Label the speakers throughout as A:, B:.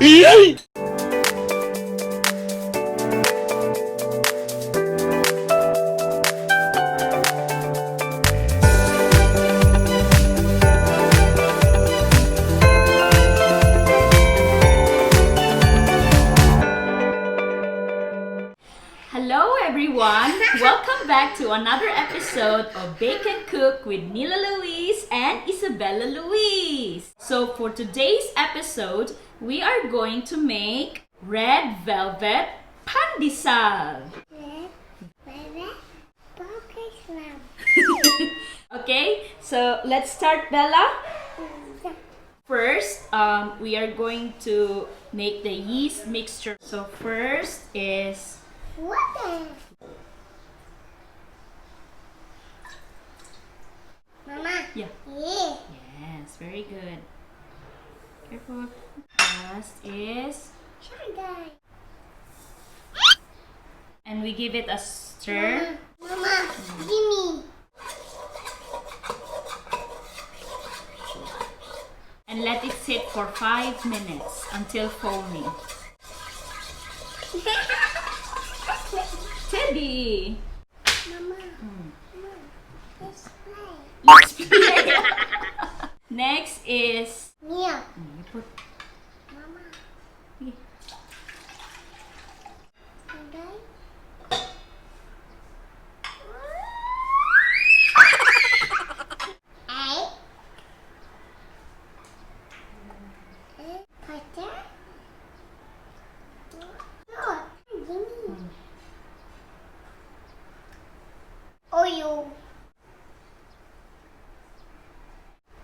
A: Hello everyone! Welcome back to another episode of Bake and Cook with Nila Louise and Isabella Louise. So for today's episode, we are going to make red velvet pandesal.
B: Red velvet pandesal.
A: Okay, so let's start, Bella. First, we are going to make the yeast mixture. So first is
B: Water. Mama.
A: Yeah.
B: Yeah.
A: Yes, very good. Careful. Last is,
B: Sugar.
A: and we give it a stir.
B: Mama, gimme.
A: And let it sit for 5 minutes until foamy. Teddy!
B: Mama. Mama. Let's play.
A: Let's play! Next is...
B: Milk.
A: You put...
B: Mama.
A: Yeah.
B: Okay. Egg. Butter. No, gimme. Oil.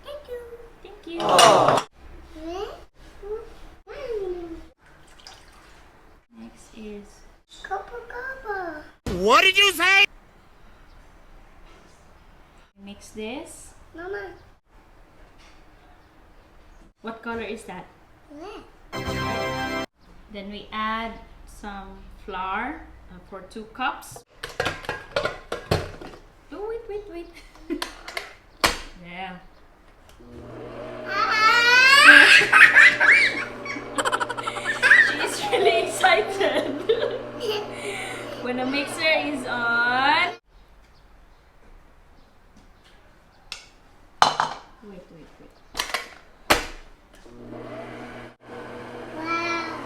B: Thank you.
A: Thank you. Next is...
B: Coca-Cola.
C: What did you say?
A: Mix this.
B: Mama.
A: What color is that?
B: Red.
A: Then we add some flour for 2 cups. Oh, wait. Yeah. She's really excited. When the mixer is on. Wait.
B: Wow.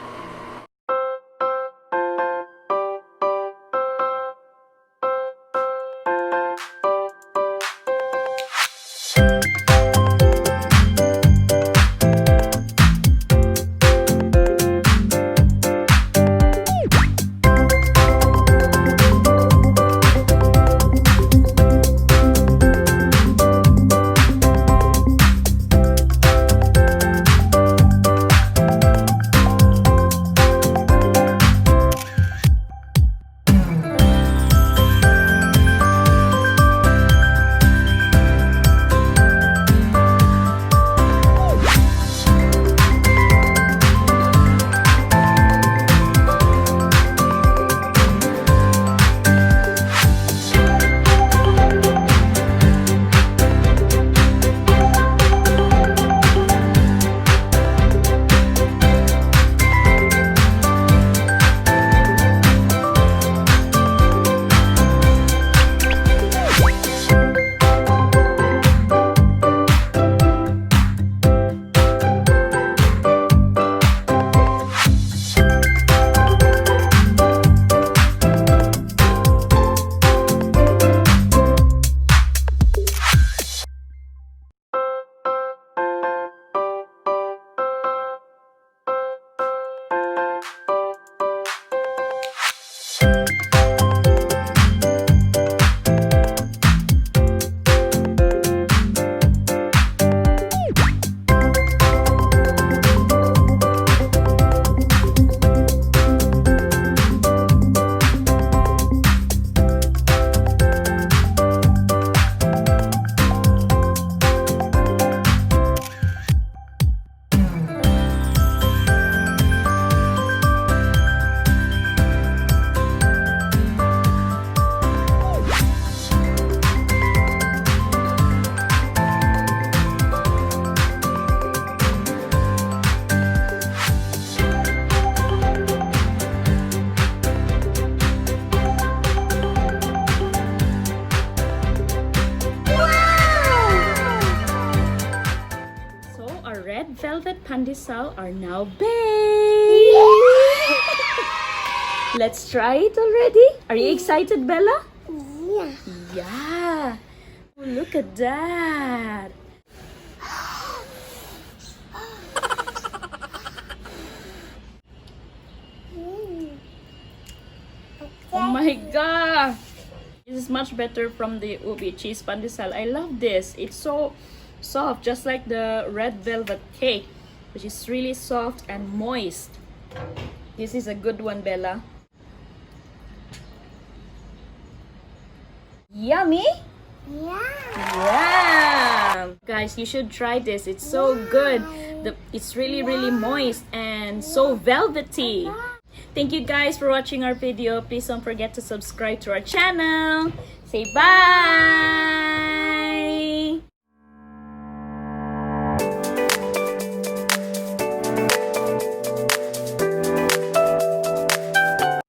A: pandesal are now baked. Let's try it already. Are you excited, Bella?
B: Yeah.
A: Yeah. Oh, look at that. Oh my god. This is much better from the ubi cheese pandesal. I love this. It's so soft, just like the red velvet cake, which is really soft and moist. This is a good one, Bella. Yummy? Yeah. Guys, you should try this. It's so good. It's really moist and so velvety. Thank you guys for watching our video. Please don't forget to subscribe to our channel. Say bye.